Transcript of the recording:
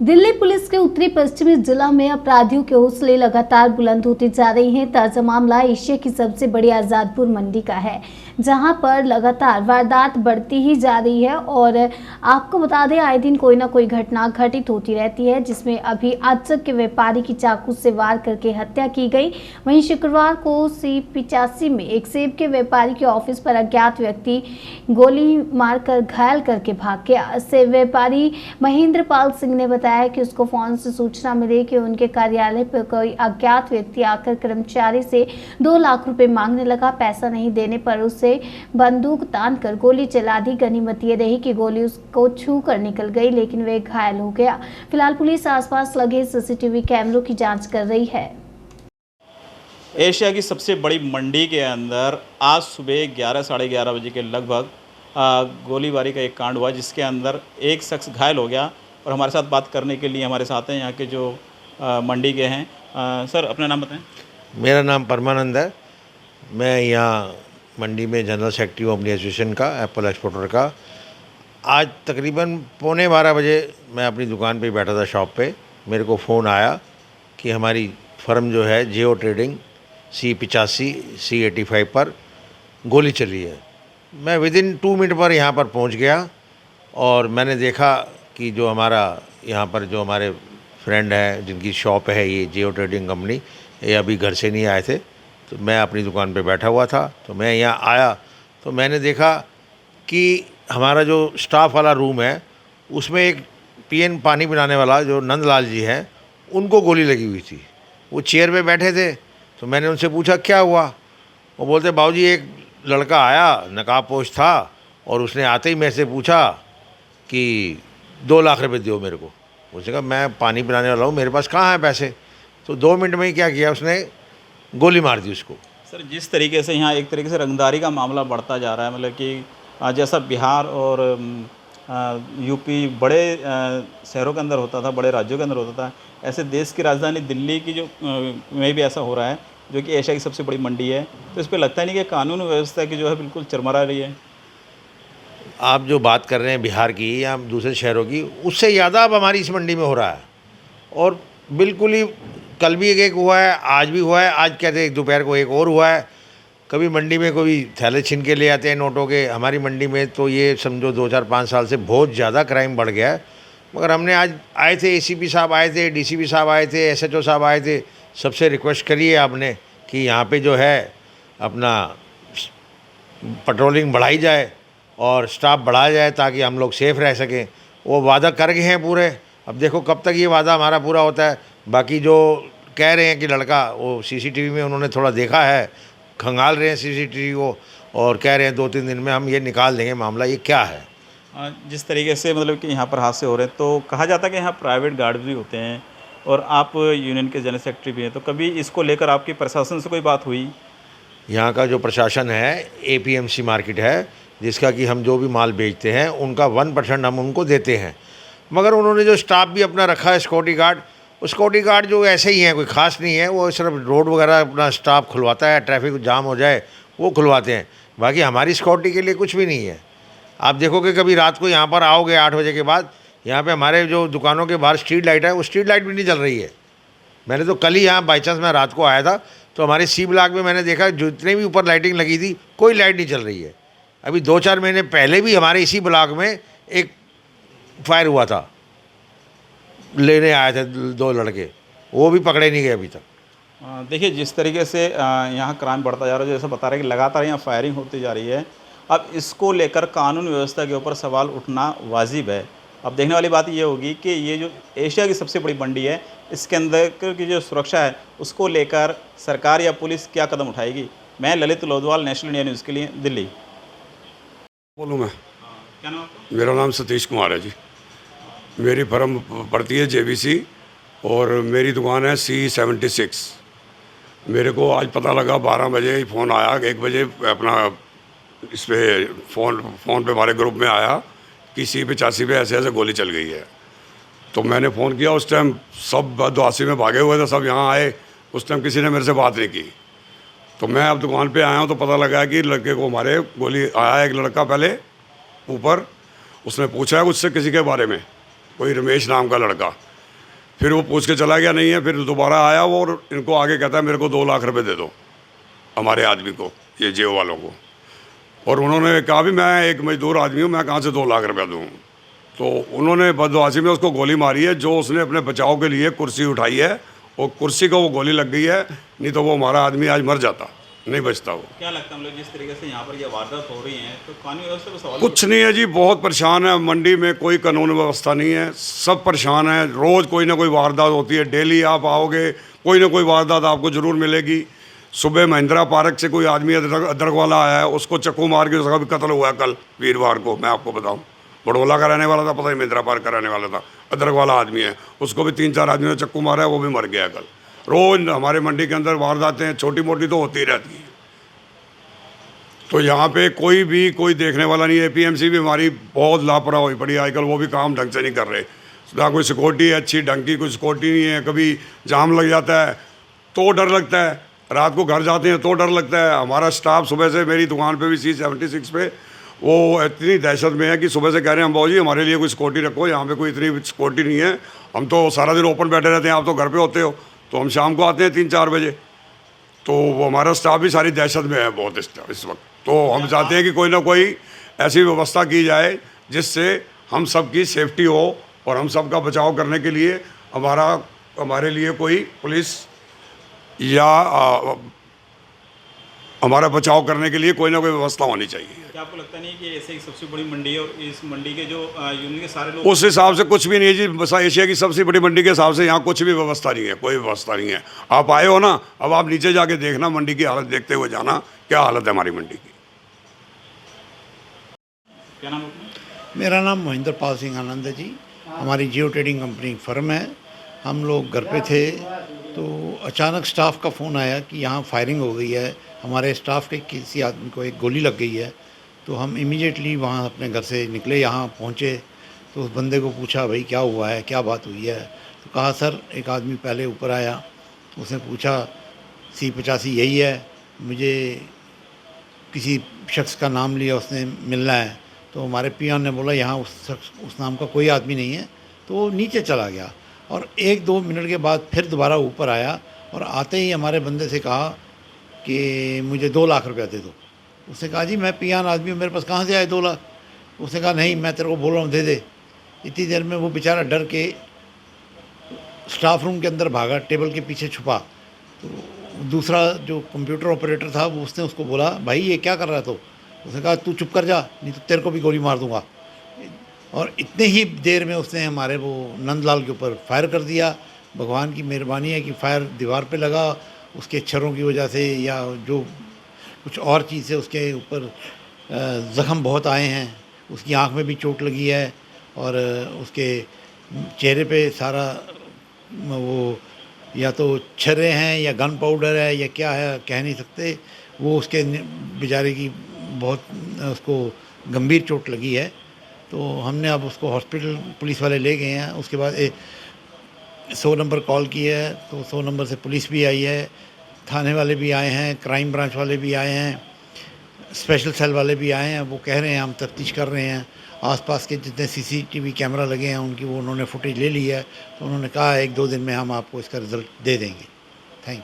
Delhi police के उत्तरी पश्चिमी जिला में अपराधियों के हौसले लगातार बुलंद होते जा रहे हैं। ताजा मामला एशिया की सबसे बड़ी आजादपुर मंडी का है, जहां पर लगातार वारदात बढ़ती ही जा रही है। और आपको बता दें, आए दिन कोई ना कोई घटना घटित होती रहती है, जिसमें अभी आजक के व्यापारी की चाकू से वार करके हत्या की गई। वहीं शुक्रवार को C85 में एक सेब के व्यापारी के ऑफिस पर अज्ञात व्यक्ति गोली मारकर घायल करके भाग गया। सेब व्यापारी महेंद्र पाल सिंह ने बताया कि उसको फोन से सूचना मिली कि उनके कार्यालय पर कोई अज्ञात व्यक्ति आकर कर्मचारी से 2 लाख रुपए मांगने लगा। पैसा नहीं देने पर उसे बंदूक तानकर गोली चला दी। गनीमत ये रही कि गोली उसको छू कर निकल गई, लेकिन वह घायल हो गया। फिलहाल पुलिस आसपास लगे CCTV कैमरों की जांच कर रही है। एशिया की सबसे बड़ी मंडी के अंदर आज सुबह 11 साढ़े 11 बजे के लगभग गोलीबारी का एक कांड हुआ, जिसके अंदर एक शख्स घायल हो गया। और हमारे साथ बात करने के लिए हमारे साथ हैं यहाँ के जो मंडी के हैं। सर, अपना नाम बताएं। मेरा नाम परमानंद है। मैं यहाँ मंडी में जनरल सेक्रेटरी हूँ अपनी एसोसिएशन का, एप्पल एक्सपोर्टर का। आज तकरीबन 11:15 बजे मैं अपनी दुकान पे बैठा था शॉप पे। मेरे को फ़ोन आया कि हमारी फर्म जो है जियो ट्रेडिंग C85 C85 पर गोली चली है। मैं विदिन 2 मिनट पर यहाँ पर पहुँच गया और मैंने देखा कि जो हमारा यहाँ पर जो हमारे फ्रेंड है जिनकी शॉप है ये जियो ट्रेडिंग कंपनी, ये अभी घर से नहीं आए थे, तो मैं अपनी दुकान पे बैठा हुआ था। तो मैं यहाँ आया तो मैंने देखा कि हमारा जो स्टाफ वाला रूम है उसमें एक PN पानी पिलाने वाला जो नंदलाल जी हैं, उनको गोली लगी हुई थी। वो चेयर पे बैठे थे। तो मैंने उनसे पूछा क्या हुआ। वो बोलते बाबूजी एक लड़का आया, नकाबपोश था, और उसने आते ही मेरे से पूछा कि 2 लाख रुपए दो मेरे को। उसने कहा मैं पानी पिलाने वाला हूँ, मेरे पास कहाँ है पैसे। तो 2 मिनट में ही क्या किया, उसने गोली मार दी उसको। सर, जिस तरीके से यहाँ एक तरीके से रंगदारी का मामला बढ़ता जा रहा है, मतलब कि जैसा बिहार और यूपी बड़े शहरों के अंदर होता था, बड़े राज्यों के अंदर होता था, ऐसे देश की राजधानी दिल्ली की जो में भी ऐसा हो रहा है, जो कि एशिया की सबसे बड़ी मंडी है। तो इस पर लगता है नहीं कि कानून व्यवस्था की जो है बिल्कुल चरमरा रही है। आप जो बात कर रहे हैं बिहार की या दूसरे शहरों की, उससे ज़्यादा अब हमारी इस मंडी में हो रहा है। और बिल्कुल ही कल भी एक हुआ है, आज भी हुआ है। आज कहते हैं दोपहर को एक और हुआ है। कभी मंडी में कोई थैले छीन के ले आते हैं नोटों के। हमारी मंडी में तो ये समझो 2-4-5 साल से बहुत ज़्यादा क्राइम बढ़ गया है। मगर हमने आज आए थे, ACP साहब आए थे, DCP साहब आए थे, SHO साहब आए थे, सबसे रिक्वेस्ट करी है आपने कि यहाँ पे जो है अपना पेट्रोलिंग बढ़ाई जाए और स्टाफ बढ़ाया जाए ताकि हम लोग सेफ़ रह सकें। वो वादा कर गए हैं पूरे। अब देखो कब तक ये वादा हमारा पूरा होता है। बाकी जो कह रहे हैं कि लड़का वो CCTV में उन्होंने थोड़ा देखा है, खंगाल रहे हैं CCTV को, और कह रहे हैं 2-3 दिन में हम ये निकाल देंगे मामला। ये क्या है? जिस तरीके से मतलब कि यहाँ पर हादसे हो रहे हैं, तो कहा जाता है कि यहाँ प्राइवेट गार्ड भी होते हैं और आप यूनियन के जनरल सेक्रेटरी भी हैं, तो कभी इसको लेकर आपकी प्रशासन से कोई बात हुई? यहाँ का जो प्रशासन है, APMC मार्केट है, जिसका कि हम जो भी माल बेचते हैं उनका 1% हम उनको देते हैं। मगर उन्होंने जो स्टाफ भी अपना रखा है सिक्योरिटी गार्ड, वो सिक्योरिटी गार्ड जो ऐसे ही हैं, कोई ख़ास नहीं है। वो सिर्फ रोड वगैरह अपना स्टाफ खुलवाता है, ट्रैफिक जाम हो जाए वो खुलवाते हैं। बाकी हमारी सिक्योरिटी के लिए कुछ भी नहीं है। आप देखोगे कभी रात को यहाँ पर आओगे 8 बजे के बाद, यहाँ पे हमारे जो दुकानों के बाहर स्ट्रीट लाइट है, वो स्ट्रीट लाइट भी नहीं चल रही है। मैंने तो कल ही यहाँ बाई चांस मैं रात को आया था, तो हमारे C ब्लॉक में मैंने देखा जितने भी ऊपर लाइटिंग लगी थी, कोई लाइट नहीं चल रही है। अभी 2-4 महीने पहले भी हमारे इसी ब्लॉक में एक फायर हुआ था, लेने आए थे 2 लड़के, वो भी पकड़े नहीं गए अभी तक। देखिए, जिस तरीके से यहाँ क्राइम बढ़ता जा रहा है, जैसे बता रहे हैं कि लगातार यहाँ फायरिंग होती जा रही है। अब इसको लेकर कानून व्यवस्था के ऊपर सवाल उठना वाजिब है। अब देखने वाली बात ये होगी कि ये जो एशिया की सबसे बड़ी मंडी है, इसके अंदर की जो सुरक्षा है उसको लेकर सरकार या पुलिस क्या कदम उठाएगी। मैं ललित लोधवाल, नेशनल इंडिया न्यूज़ के लिए, दिल्ली। बोलूँ मैं? क्या नाम आपका? मेरा नाम सतीश कुमार है जी। मेरी फर्म पड़ती है JVC और मेरी दुकान है C76। मेरे को आज पता लगा 12 बजे ही फ़ोन आया, 1 बजे अपना इस पे फ़ोन पे हमारे ग्रुप में आया कि C85 पे ऐसे ऐसे गोली चल गई है। तो मैंने फ़ोन किया। उस टाइम सब बदमाशी में भागे हुए थे, सब यहाँ आए। उस टाइम किसी ने मेरे से बात नहीं की। तो मैं अब दुकान पे आया हूँ तो पता लगा कि लड़के को हमारे गोली आया। एक लड़का पहले ऊपर, उसने पूछा है उससे किसी के बारे में, कोई रमेश नाम का लड़का। फिर वो पूछ के चला गया नहीं है, फिर दोबारा आया वो और इनको आगे कहता है मेरे को 2 लाख रुपए दे दो, हमारे आदमी को, ये जेओ वालों को। और उन्होंने कहा भी मैं एक मजदूर आदमी हूँ, मैं कहाँ से 2 लाख रुपया दूँ। तो उन्होंने बदमाशी में उसको गोली मारी है, जो उसने अपने बचाव के लिए कुर्सी उठाई है और कुर्सी को वो गोली लग गई है, नहीं तो वो हमारा आदमी आज मर जाता, नहीं बचता वो। क्या लगता है हम लोग जिस तरीके से यहाँ पर ये वारदात हो रही है तो कानून व्यवस्था पर सवाल कुछ नहीं है जी, बहुत परेशान है। मंडी में कोई कानून व्यवस्था नहीं है, सब परेशान है। रोज़ कोई ना कोई वारदात होती है, डेली आप आओगे कोई ना कोई वारदात आपको ज़रूर मिलेगी। सुबह महिंद्रा पार्क से कोई आदमी अदरक वाला आया है, उसको चक्कू मार के उसका भी कत्ल हुआ है कल वीरवार को। मैं आपको बताऊं, बड़ोला का रहने वाला था, पता नहीं महिंद्रा पार्क का रहने वाला था, अदरक वाला आदमी है, उसको भी 3-4 आदमियों ने चक्कू मारा है, वो भी मर गया कल। रोज़ हमारे मंडी के अंदर वारदातें छोटी मोटी तो होती रहती हैं। तो यहाँ पे कोई देखने वाला नहीं है। एपीएमसी भी हमारी बहुत लापरवाही पड़ी आजकल, वो भी काम ढंग से नहीं कर रहे। ना कोई सिक्योरिटी है अच्छी ढंग की, कोई सिक्योरिटी नहीं है। कभी जाम लग जाता है तो डर लगता है, रात को घर जाते हैं तो डर लगता है। हमारा स्टाफ सुबह से मेरी दुकान पे भी C76 पे वो इतनी दहशत में है कि सुबह से कह रहे हैं हम बाबू जी हमारे लिए कोई सिक्योरिटी रखो, यहाँ पे कोई इतनी सिक्योरिटी नहीं है, हम तो सारा दिन ओपन बैठे रहते हैं, आप तो घर पे होते हो। तो हम शाम को आते हैं 3-4 बजे। तो वो हमारा स्टाफ भी सारी दहशत में है बहुत इस वक्त। तो हम चाहते हैं कि कोई ना कोई ऐसी व्यवस्था की जाए जिससे हम सब की सेफ्टी हो और हम सब का बचाव करने के लिए हमारे लिए कोई पुलिस या हमारा बचाव करने के लिए कोई ना कोई व्यवस्था होनी चाहिए। क्या आपको लगता नहीं कि ऐसे एक सबसे बड़ी मंडी है और इस मंडी के जो यूनियन के सारे लोग उस हिसाब से कुछ भी नहीं है जी। बस एशिया की सबसे बड़ी मंडी के हिसाब से यहाँ कुछ भी व्यवस्था नहीं है, कोई व्यवस्था नहीं है। आप आए हो ना, अब आप नीचे जाके देखना, मंडी की हालत देखते हुए जाना, क्या हालत है हमारी मंडी की। क्या नाम है अपना? मेरा नाम महेंद्र पाल सिंह आनंद है जी। हमारी जियो ट्रेडिंग कंपनी फर्म है। हम लोग घर पे थे तो अचानक स्टाफ का फ़ोन आया कि यहाँ फायरिंग हो गई है, हमारे स्टाफ के किसी आदमी को एक गोली लग गई है। तो हम इमीडिएटली वहाँ अपने घर से निकले, यहाँ पहुँचे तो उस बंदे को पूछा भाई क्या हुआ है, क्या बात हुई है। तो कहा सर एक आदमी पहले ऊपर आया, उसने पूछा C85 यही है, मुझे किसी शख्स का नाम लिया, उसने मिलना है। तो हमारे पियान ने बोला यहाँ उस नाम का कोई आदमी नहीं है। तो वो नीचे चला गया और 1-2 मिनट के बाद फिर दोबारा ऊपर आया और आते ही हमारे बंदे से कहा कि मुझे 2 लाख रुपया दे दो। उसने कहा जी मैं पियान आदमी हूँ, मेरे पास कहाँ से आए 2 लाख। उसने कहा नहीं मैं तेरे को बोल रहा हूँ दे दे। इतनी देर में वो बेचारा डर के स्टाफ रूम के अंदर भागा, टेबल के पीछे छुपा। तो दूसरा जो कंप्यूटर ऑपरेटर था वो उसने उसको बोला भाई ये क्या कर रहा है। तो उसने कहा तू चुप कर जा, नहीं तो तेरे को भी गोली मार दूंगा। और इतने ही देर में उसने हमारे वो नंदलाल के ऊपर फायर कर दिया। भगवान की मेहरबानी है कि फायर दीवार पे लगा, उसके छर्रों की वजह से या जो कुछ और चीज़ से उसके ऊपर ज़ख़म बहुत आए हैं। उसकी आंख में भी चोट लगी है और उसके चेहरे पे सारा वो या तो छर्रे हैं या गन पाउडर है या क्या है कह नहीं सकते। वो उसके बेचारे की बहुत उसको गंभीर चोट लगी है। तो हमने अब उसको हॉस्पिटल पुलिस वाले ले गए हैं। उसके बाद 100 नंबर कॉल की है तो 100 नंबर से पुलिस भी आई है, थाने वाले भी आए हैं, क्राइम ब्रांच वाले भी आए हैं, स्पेशल सेल वाले भी आए हैं। वो कह रहे हैं हम तफ्तीश कर रहे हैं। आसपास के जितने CCTV कैमरा लगे हैं उनकी वो उन्होंने फुटेज ले ली है। तो उन्होंने कहा 1-2 दिन में हम आपको इसका रिज़ल्ट दे देंगे। Thank you.